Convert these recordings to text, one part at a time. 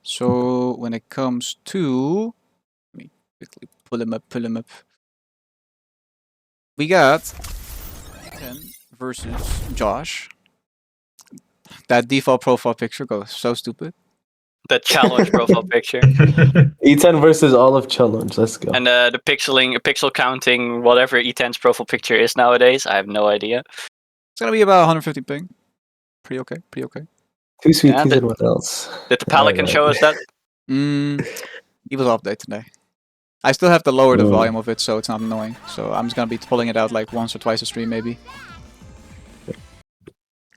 So when it comes to, let me quickly pull him up. We got 10 versus Josh. That default profile picture goes so stupid. The challenge profile picture. E10 versus all of challenge. Let's go. And the pixel counting, whatever E10's profile picture is nowadays, I have no idea. It's gonna be about 150 ping. Pretty okay. Too sweet. Yeah, And what else? Did the Pelican show us that? He was off day today. I still have to lower the volume of it so it's not annoying. So I'm just gonna be pulling it out like once or twice a stream maybe.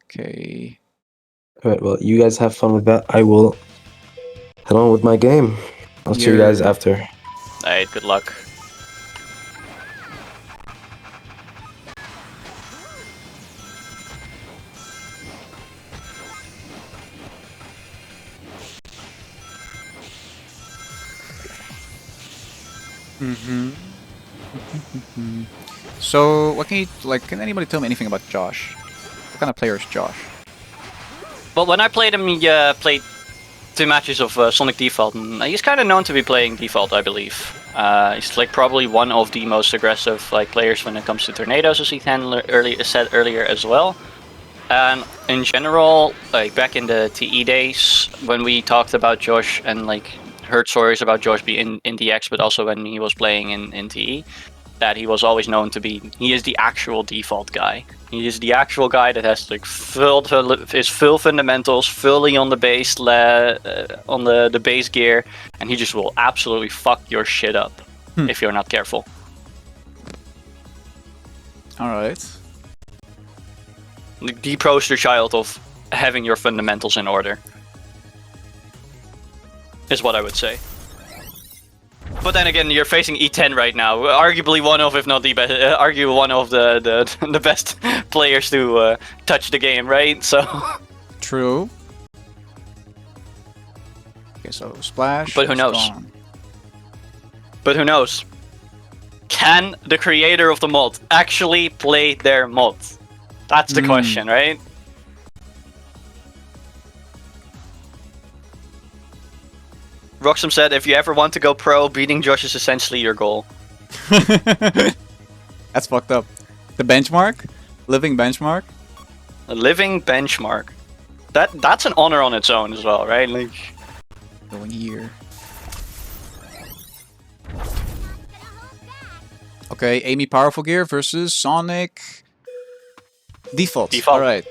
Okay. Alright, well, you guys have fun with that. I will head on with my game. I'll see you guys after. Alright, good luck. So what can you can anybody tell me anything about Josh? What kind of player is Josh? Well, when I played him, he played 2 matches of Sonic Default, and he's kind of known to be playing Default, I believe. He's like probably one of the most aggressive players when it comes to tornadoes, as Ethan said earlier as well. And in general, like back in the TE days, when we talked about Josh and heard stories about Josh being in DX, but also when he was playing in TE, that he was always known to be, he is the actual default guy. He is the actual guy that has his full fundamentals fully on the base on the base gear, and he just will absolutely fuck your shit up if you're not careful. All right. The poster child of having your fundamentals in order is what I would say. But then again, you're facing E10 right now, arguably one of, if not the best, arguably one of the best players to touch the game, right? So. True. Okay, so splash. But who knows? But who knows? Can the creator of the mod actually play their mod? That's the question, right? Roxham said, if you ever want to go pro, beating Josh is essentially your goal. That's fucked up. The benchmark? Living benchmark? A living benchmark. That's an honor on its own as well, right? Going here. Okay, Amy Powerful Gear versus Sonic Default. Alright.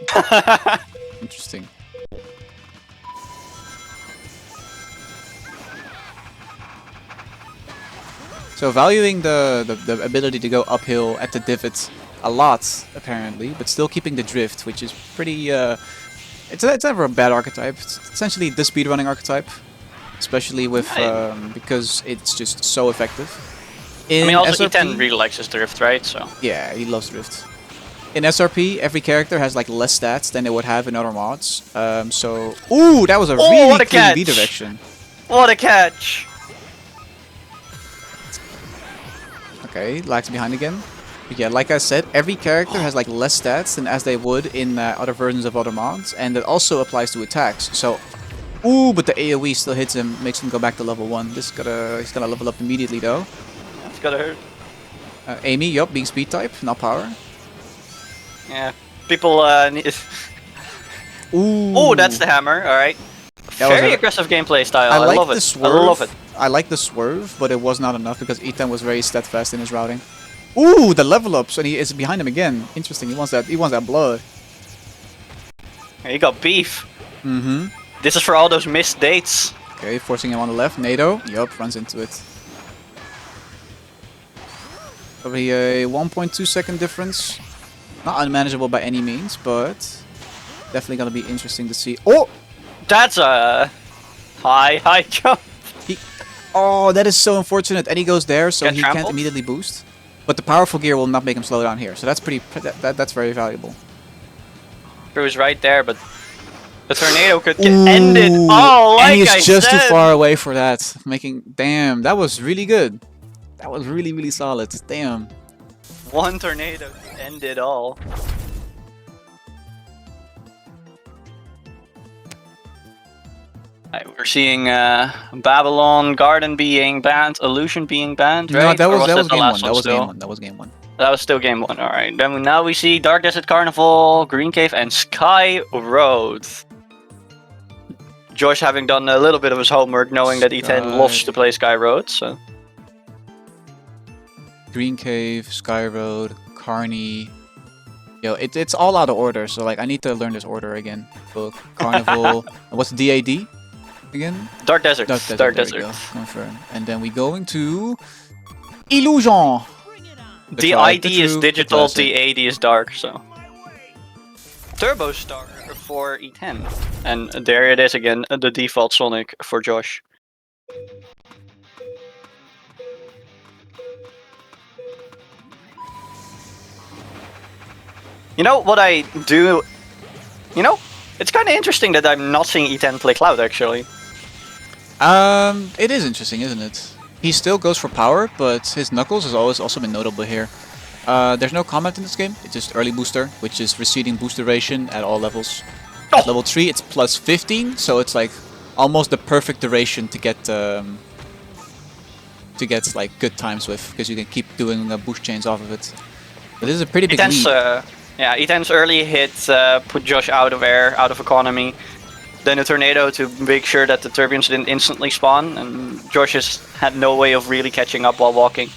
Interesting. So valuing the ability to go uphill at the divot a lot, apparently, but still keeping the drift, which is pretty... it's never a bad archetype. It's essentially the speedrunning archetype, especially with because it's just so effective. I mean, also E10 really likes his drift, right? So yeah, he loves drift. In SRP, every character has less stats than they would have in other mods. So, ooh, that was a really clean B direction. What a catch! Okay, lags behind again. But yeah, like I said, every character has less stats than as they would in other versions of other mods, and that also applies to attacks. So, ooh, but the AoE still hits him, makes him go back to level 1. He's gonna level up immediately though. That's gotta hurt. Amy, yup, being speed type, not power. Yeah, people need. Ooh. Oh, that's the hammer. All right. Very aggressive gameplay style. I love it. I love it. I like the swerve, but it was not enough because E10 was very steadfast in his routing. Ooh, the level ups, and he is behind him again. Interesting. He wants that blood. He got beef. Mm-hmm. This is for all those missed dates. Okay, forcing him on the left. NATO. Yup, runs into it. Probably a 1.2 second difference. Not unmanageable by any means, but definitely gonna be interesting to see. Oh! That's a high jump. Oh, that is so unfortunate. And he goes there, so he can't immediately boost. But the powerful gear will not make him slow down here, so that's that's very valuable. It was right there, but the tornado could get ended. Oh, like and he's I just said. too far away for that. Damn, that was really good. That was really solid. Damn. One tornado ended all. We're seeing Babylon Garden being banned, Illusion being banned, right? No, that Or was the game last one. That was still? game one. That was game one. That was still game one. All right. Then now we see Dark Desert Carnival, Green Cave, and Sky Road. Josh having done a little bit of his homework, knowing that E10 loves to play Sky Road. So Green Cave, Sky Road, Carney. Yo, it's all out of order. So like, I need to learn this order again. Book Carnival. What's DAD again? Dark Desert. Dark Desert. Dark there we Desert. go. Confirm. And then we go into Illusion. The ID is digital, the AD is dark, so. Turbo Star for E10. And there it is again, the default Sonic for Josh. You know what I do? You know, it's kind of interesting that I'm not seeing E10 play Cloud actually. It is interesting, isn't it? He still goes for power, but his Knuckles has always also been notable here. There's no combat in this game, it's just early booster, which is receding boost duration at all levels. At level 3 it's plus 15, so it's like almost the perfect duration to get like good times with, because you can keep doing boost chains off of it. But this is a pretty big lead. Yeah, E10's early hit put Josh out of air, out of economy. Then a tornado to make sure that the Turbions didn't instantly spawn, and Josh has had no way of really catching up while walking.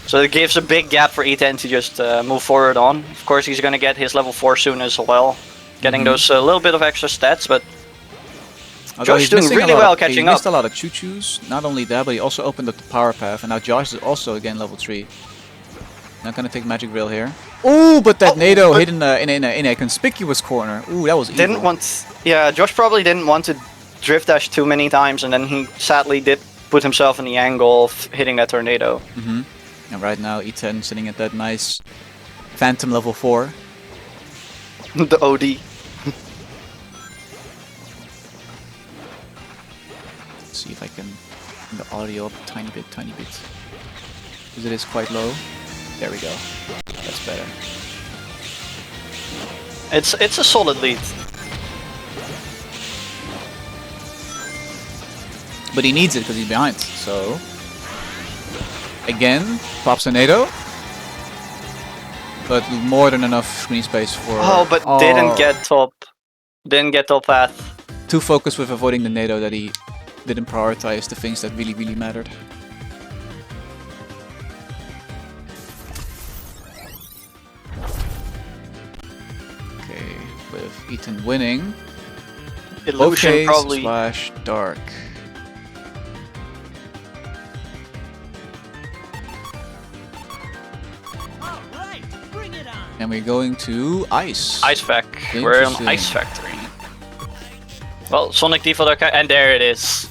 So it gives a big gap for E10 to just move forward on. Of course, he's going to get his level 4 soon as well, getting those little bit of extra stats, but Although Josh doing really well catching up. He up. missed a lot of choo-choos. Not only that, but he also opened up the power path, and now Josh is also again level 3. Not gonna take Magic Rail here. Ooh, but that NATO hit in a conspicuous corner. Ooh, that was evil. Didn't want. Yeah, Josh probably didn't want to drift dash too many times, and then he sadly did put himself in the angle of hitting that tornado. And right now, E10 sitting at that nice Phantom level 4. The OD. Let's see if I can bring the audio up a tiny bit, because it is quite low. There we go. That's better. It's a solid lead. But he needs it because he's behind. So again, pops a NATO. But more than enough screen space for. Oh, but didn't get top. Didn't get top path. Too focused with avoiding the NATO that he didn't prioritize the things that really mattered. With Ethan winning. Illusion okay, probably. Slash dark. Alright, bring it on. And we're going to Ice. Ice Fac. We're in Ice Factory. Well, Sonic default arcade, and there it is.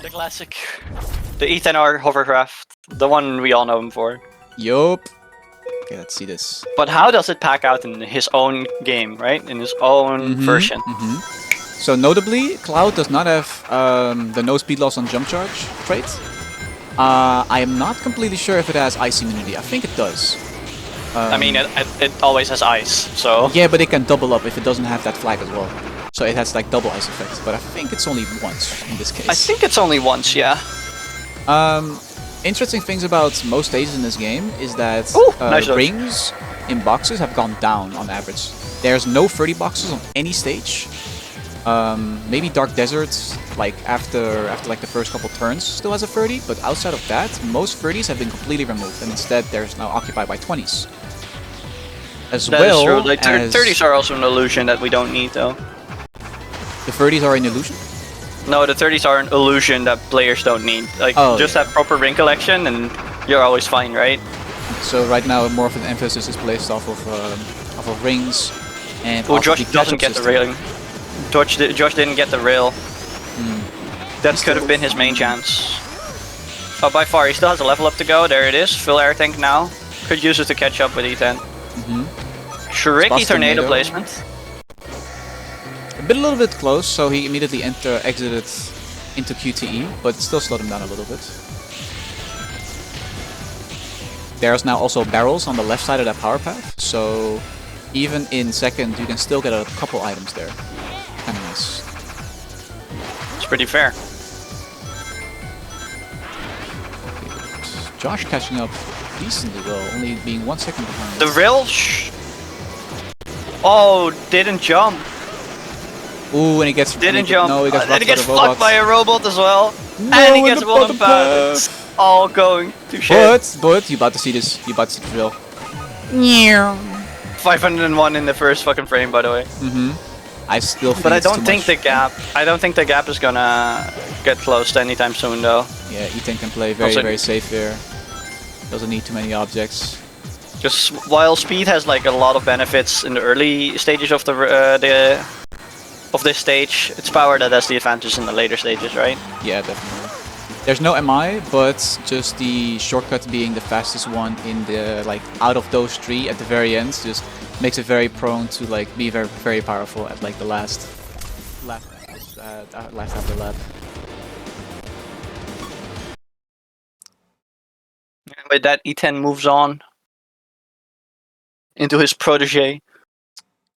The classic. The E10R hovercraft. The one we all know him for. Yup. Okay, let's see this. But how does it pack out in his own game, right? In his own version. So notably, Cloud does not have the no speed loss on jump charge trait. I am not completely sure if it has ice immunity. I think it does. I mean, it always has ice, so... Yeah, but it can double up if it doesn't have that flag as well. So it has like double ice effect, but I think it's only once in this case. I think it's only once, yeah. Interesting things about most stages in this game is that nice rings in boxes have gone down on average. There's no 30 boxes on any stage. Maybe Dark Desert, like after like the first couple turns, still has a 30, but outside of that, most 30s have been completely removed, and instead there's now occupied by 20s. As That well is true. Like, as 30s are also an illusion that we don't need, though. the 30s are an illusion. No, the 30s are an illusion that players don't need. Like, just have proper ring collection and you're always fine, right? So right now, more of an emphasis is placed off of rings and. Well, off of Josh the doesn't catch-up get the system. railing. Josh didn't get the rail. That could have been his main chance. Oh, by far, he still has a level up to go. There it is. Full air tank now. Could use it to catch up with E10. Tricky tornado placement. A little bit close, so he immediately exited into QTE, but still slowed him down a little bit. There's now also barrels on the left side of that power path, so even in second you can still get a couple items there. Kinda nice. pretty fair. Josh catching up decently well, only being 1 second behind. The rail. Oh, didn't jump. Ooh, and he gets Didn't jump. No, he gets and he gets rocked fucked by a robot as well. No, and he in gets the one bottom pound. path. All going to shit. But you about to see this. You about to see the drill. 501 in the first fucking frame, by the way. I still think But I it's don't too think much. the gap. I don't think the gap is gonna get closed anytime soon, though. Yeah, E10 can play very, Also- very safe here. Doesn't need too many objects. Just while speed has like a lot of benefits in the early stages of of this stage, it's power that has the advantage in the later stages, right? Yeah, definitely. There's no MI, but just the shortcut being the fastest one in the like out of those three at the very end just makes it very prone to like be very, very powerful at like the last half of the lap. And with that, E10 moves on into his protege.